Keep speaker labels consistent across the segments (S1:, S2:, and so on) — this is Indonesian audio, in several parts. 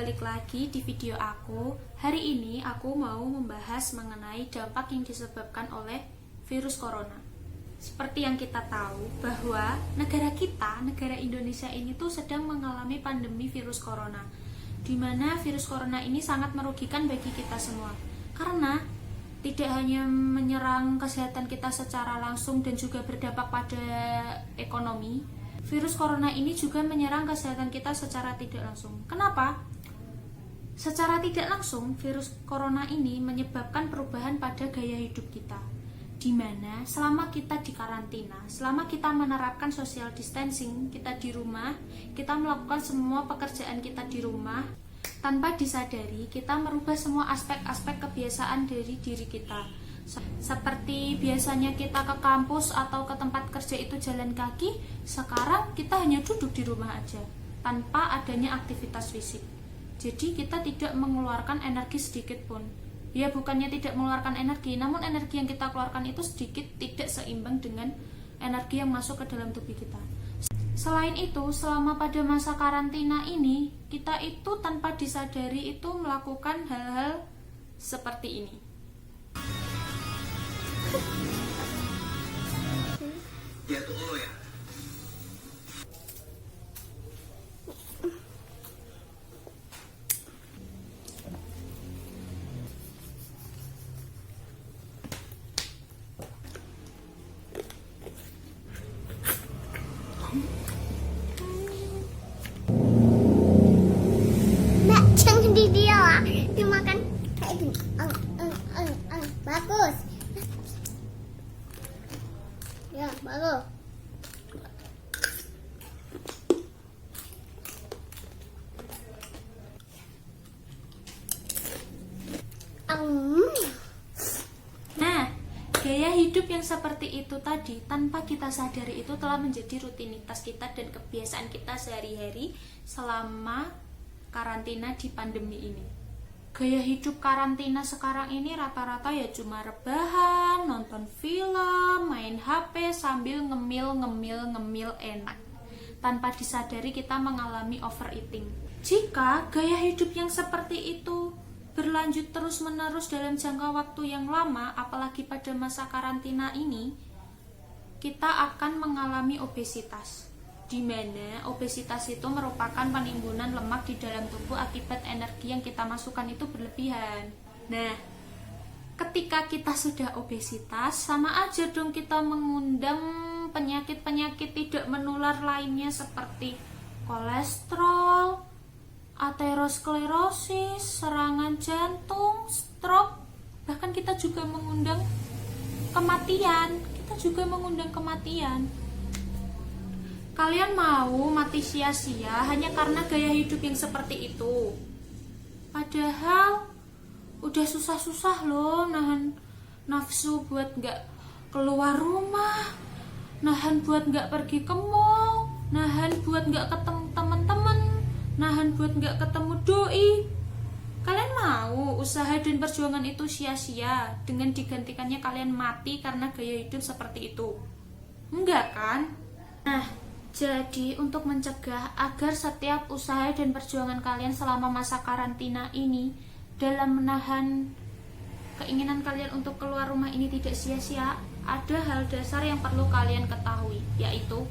S1: balik lagi di video aku. Hari ini aku mau membahas mengenai dampak yang disebabkan oleh virus corona. Seperti yang kita tahu bahwa negara kita, negara Indonesia ini tuh sedang mengalami pandemi virus corona, di mana virus corona ini sangat merugikan bagi kita semua. Karena tidak hanya menyerang kesehatan kita secara langsung dan juga berdampak pada ekonomi, virus corona ini juga menyerang kesehatan kita secara tidak langsung. Kenapa? Secara tidak langsung, virus corona ini menyebabkan perubahan pada gaya hidup kita, di mana selama kita di karantina, selama kita menerapkan social distancing, kita di rumah, kita melakukan semua pekerjaan kita di rumah, tanpa disadari kita merubah semua aspek-aspek kebiasaan dari diri kita. Seperti biasanya kita ke kampus atau ke tempat kerja itu jalan kaki, sekarang kita hanya duduk di rumah aja tanpa adanya aktivitas fisik. Jadi kita tidak mengeluarkan energi sedikit pun. Ya, bukannya tidak mengeluarkan energi, namun energi yang kita keluarkan itu sedikit tidak seimbang dengan energi yang masuk ke dalam tubuh kita. Selain itu, selama pada masa karantina ini, kita itu tanpa disadari itu melakukan hal-hal seperti ini.
S2: Jangan di dia lah, dimakan kayak gini. Bagus. Ya, bagus.
S1: Nah, gaya hidup yang seperti itu tadi tanpa kita sadari itu telah menjadi rutinitas kita dan kebiasaan kita sehari-hari selama karantina di pandemi ini. Gaya hidup karantina sekarang ini rata-rata ya cuma rebahan, nonton film, main HP sambil ngemil enak. Tanpa disadari kita mengalami overeating. Jika gaya hidup yang seperti itu berlanjut terus-menerus dalam jangka waktu yang lama, apalagi pada masa karantina ini, kita akan mengalami obesitas. Di mana obesitas itu merupakan penimbunan lemak di dalam tubuh akibat energi yang kita masukkan itu berlebihan. Nah, ketika kita sudah obesitas, sama aja dong kita mengundang penyakit-penyakit tidak menular lainnya seperti kolesterol, aterosklerosis, serangan jantung, stroke, bahkan kita juga mengundang kematian. Kalian mau mati sia-sia hanya karena gaya hidup yang seperti itu? Padahal udah susah-susah loh nahan nafsu buat gak keluar rumah, nahan buat gak pergi ke mall, nahan buat gak ketemu teman-teman, nahan buat gak ketemu doi. Kalian mau usaha dan perjuangan itu sia-sia dengan digantikannya kalian mati karena gaya hidup seperti itu? Enggak kan? Nah, jadi untuk mencegah agar setiap usaha dan perjuangan kalian selama masa karantina ini dalam menahan keinginan kalian untuk keluar rumah ini tidak sia-sia, ada hal dasar yang perlu kalian ketahui, yaitu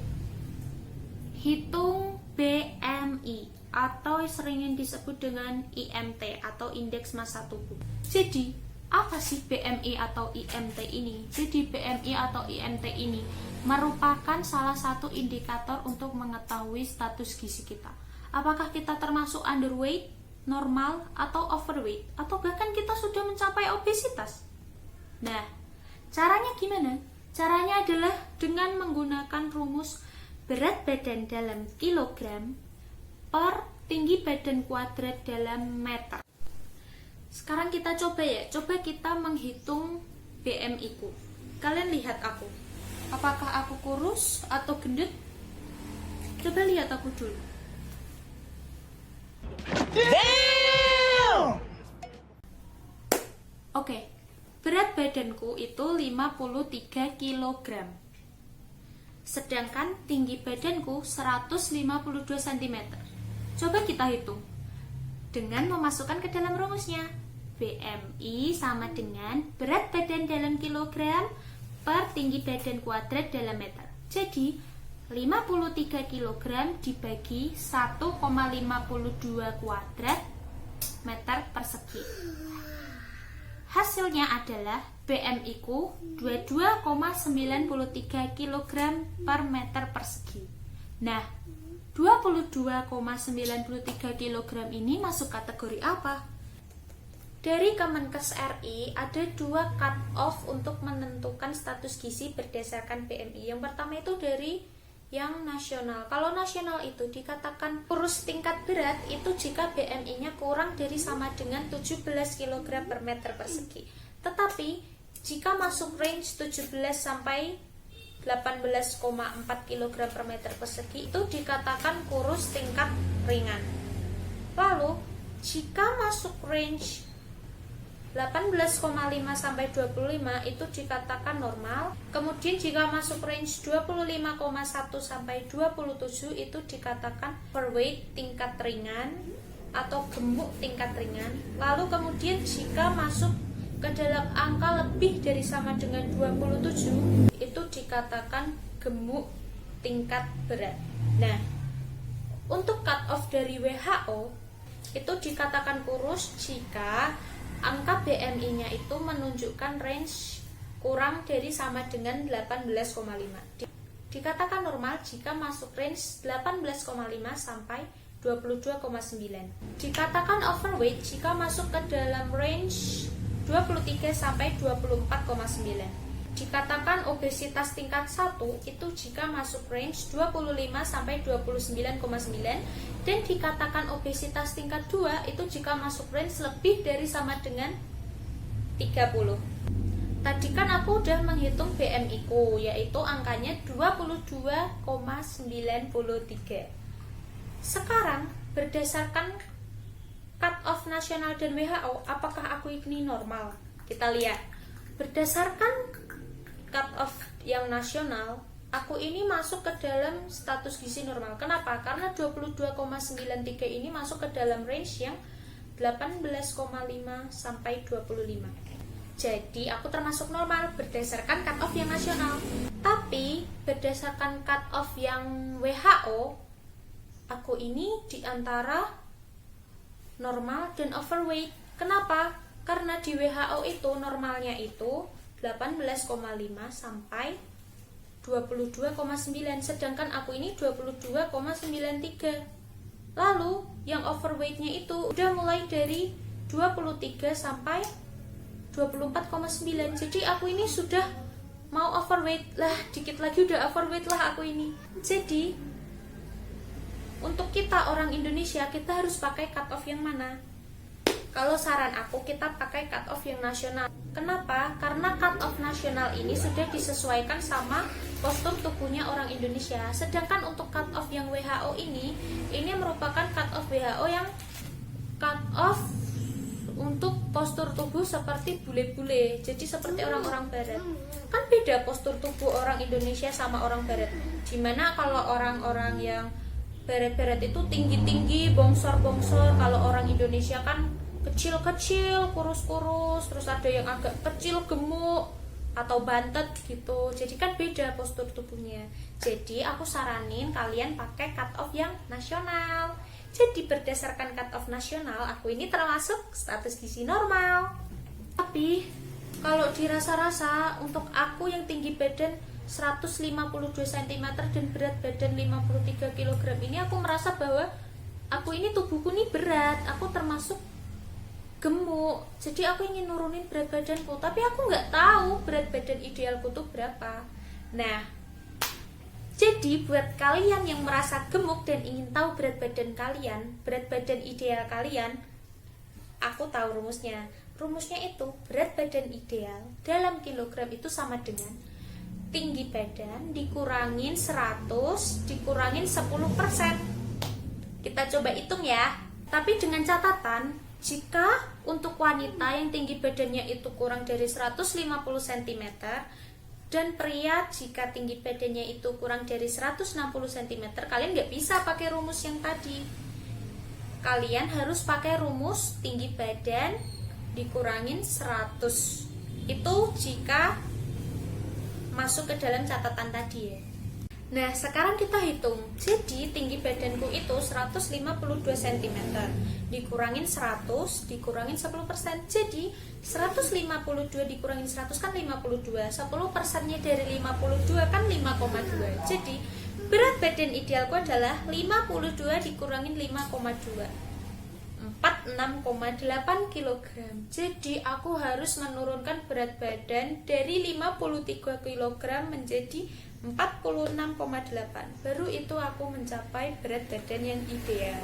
S1: hitung BMI atau sering disebut dengan IMT atau indeks massa tubuh. Jadi, apa sih BMI atau IMT ini? Jadi BMI atau IMT ini merupakan salah satu indikator untuk mengetahui status gizi kita. Apakah kita termasuk underweight, normal, atau overweight, atau bahkan kita sudah mencapai obesitas. Nah, caranya gimana? Caranya adalah dengan menggunakan rumus berat badan dalam kilogram per tinggi badan kuadrat dalam meter. Sekarang kita coba kita menghitung BMI ku. Kalian lihat aku, apakah aku kurus atau gendut? Coba lihat aku dulu.
S3: Damn!
S1: Oke, berat badanku itu 53 kg. Sedangkan tinggi badanku 152 cm. Coba kita hitung. dengan memasukkan ke dalam rumusnya. BMI sama dengan berat badan dalam kilogram per tinggi badan kuadrat dalam meter. Jadi 53 kg dibagi 1,52 kuadrat meter persegi. Hasilnya adalah BMI ku 22,93 kg per meter persegi. Nah, 22,93 kg ini masuk kategori apa? Dari Kemenkes RI ada 2 cut off untuk menentukan status gizi berdasarkan BMI. Yang pertama itu dari yang nasional. Kalau nasional itu dikatakan kurus tingkat berat itu jika BMI-nya kurang dari sama dengan 17 kg per meter persegi. Tetapi jika masuk range 17 sampai 18,4 kg per meter persegi itu dikatakan kurus tingkat ringan. Lalu jika masuk range 18,5 sampai 25 itu dikatakan normal. Kemudian jika masuk range 25,1 sampai 27 itu dikatakan overweight tingkat ringan atau gemuk tingkat ringan. Lalu kemudian jika masuk ke dalam angka lebih dari sama dengan 27 itu dikatakan gemuk tingkat berat. Nah, untuk cut off dari WHO itu dikatakan kurus jika angka BMI-nya itu menunjukkan range kurang dari sama dengan 18,5. Dikatakan normal jika masuk range 18,5 sampai 22,9. Dikatakan overweight jika masuk ke dalam range 23 sampai 24,9. Dikatakan obesitas tingkat 1 itu jika masuk range 25 sampai 29,9 dan dikatakan obesitas tingkat 2 itu jika masuk range lebih dari sama dengan 30. Tadi kan aku udah menghitung BMI ku, yaitu angkanya 22,93. Sekarang berdasarkan cut off nasional dan WHO, apakah aku ini normal? Kita lihat. Berdasarkan cut off yang nasional, aku ini masuk ke dalam status gizi normal. Kenapa? Karena 22,93 ini masuk ke dalam range yang 18,5 sampai 25. Jadi aku termasuk normal berdasarkan cut off yang nasional. Tapi berdasarkan cut off yang WHO, aku ini di antara normal dan overweight. Kenapa? Karena di WHO itu normalnya itu 18,5 sampai 22,9, sedangkan aku ini 22,93. Lalu yang overweightnya itu udah mulai dari 23 sampai 24,9. Jadi aku ini sudah mau overweight lah, dikit lagi udah overweight lah aku ini. Jadi untuk kita orang Indonesia, kita harus pakai cut off yang mana? Kalau saran aku, kita pakai cut off yang nasional. Kenapa? Karena cut off nasional ini sudah disesuaikan sama postur tubuhnya orang Indonesia. Sedangkan untuk cut off yang WHO ini merupakan cut off WHO yang cut off untuk postur tubuh seperti bule-bule. Jadi seperti orang-orang barat. Kan beda postur tubuh orang Indonesia sama orang barat. Dimana kalau orang-orang yang barat-barat itu tinggi-tinggi, bongsor-bongsor. Kalau orang Indonesia kan kecil-kecil, kurus-kurus, terus ada yang agak kecil, gemuk atau bantet gitu. Jadi kan beda postur tubuhnya. Jadi aku saranin kalian pakai cut off yang nasional. Jadi berdasarkan cut off nasional, aku ini termasuk status gizi normal. Tapi kalau dirasa-rasa untuk aku yang tinggi badan 152 cm dan berat badan 53 kg ini, aku merasa bahwa aku ini tubuhku ini berat. Aku termasuk gemuk, jadi aku ingin nurunin berat badanku, tapi aku nggak tahu berat badan idealku tuh berapa. Nah, jadi buat kalian yang merasa gemuk dan ingin tahu berat badan kalian, berat badan ideal kalian, aku tahu rumusnya. Rumusnya itu berat badan ideal dalam kilogram itu sama dengan tinggi badan dikurangin 100 dikurangin 10%. Kita coba hitung ya. Tapi dengan catatan, jika untuk wanita yang tinggi badannya itu kurang dari 150 cm dan pria jika tinggi badannya itu kurang dari 160 cm, kalian nggak bisa pakai rumus yang tadi. kalian harus pakai rumus tinggi badan dikurangin 100. Itu jika masuk ke dalam catatan tadi ya. Nah, sekarang kita hitung. Jadi tinggi badanku itu 152 cm. Dikurangin 100, dikurangin 10%. Jadi 152 dikurangin 100 kan 52. 10%-nya dari 52 kan 5,2. Jadi berat badan idealku adalah 52 dikurangin 5,2. 46,8 kg. Jadi aku harus menurunkan berat badan dari 53 kg menjadi 46,8. Baru itu aku mencapai berat badan yang ideal.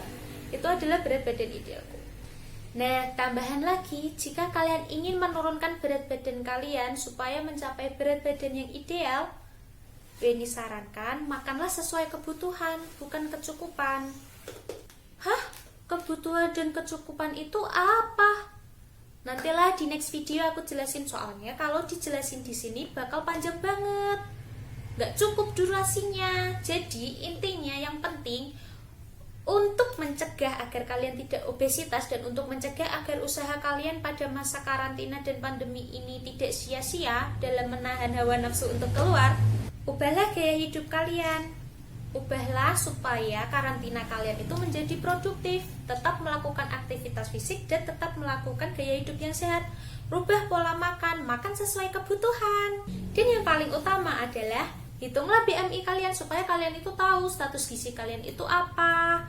S1: Itu adalah berat badan idealku. Nah, tambahan lagi, jika kalian ingin menurunkan berat badan kalian supaya mencapai berat badan yang ideal, Beni sarankan makanlah sesuai kebutuhan, bukan kecukupan. Hah? Kebutuhan dan kecukupan itu apa? Nantilah di next video aku jelasin, soalnya kalau dijelasin di sini bakal panjang banget. Gak cukup durasinya. Jadi intinya yang penting untuk mencegah agar kalian tidak obesitas dan untuk mencegah agar usaha kalian pada masa karantina dan pandemi ini tidak sia-sia dalam menahan hawa nafsu untuk keluar, ubahlah gaya hidup kalian. Ubahlah supaya karantina kalian itu menjadi produktif, tetap melakukan aktivitas fisik dan tetap melakukan gaya hidup yang sehat. Rubah pola makan, makan sesuai kebutuhan. Dan yang paling utama adalah hitunglah BMI kalian supaya kalian itu tahu status gizi kalian itu apa.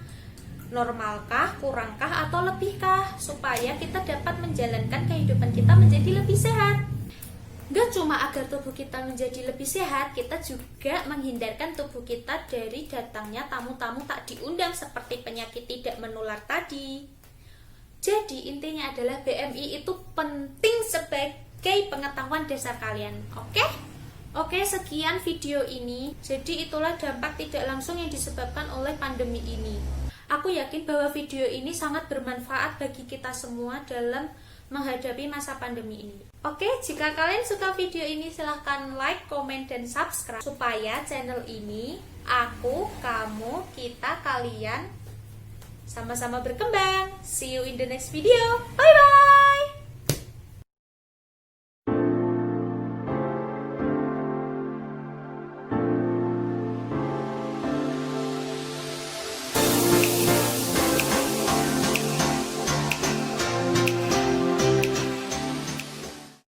S1: Normalkah, kurangkah, atau lebihkah, supaya kita dapat menjalankan kehidupan kita menjadi lebih sehat. Gak cuma agar tubuh kita menjadi lebih sehat, kita juga menghindarkan tubuh kita dari datangnya tamu-tamu tak diundang seperti penyakit tidak menular tadi. Jadi intinya adalah BMI itu penting sebagai pengetahuan dasar kalian. Oke, sekian video ini. Jadi itulah dampak tidak langsung yang disebabkan oleh pandemi ini. Aku yakin bahwa video ini sangat bermanfaat bagi kita semua dalam menghadapi masa pandemi ini. Oke, jika kalian suka video ini silahkan like, komen, dan subscribe supaya channel ini aku, kamu, kita, kalian sama-sama berkembang. See you in the next video. Bye bye.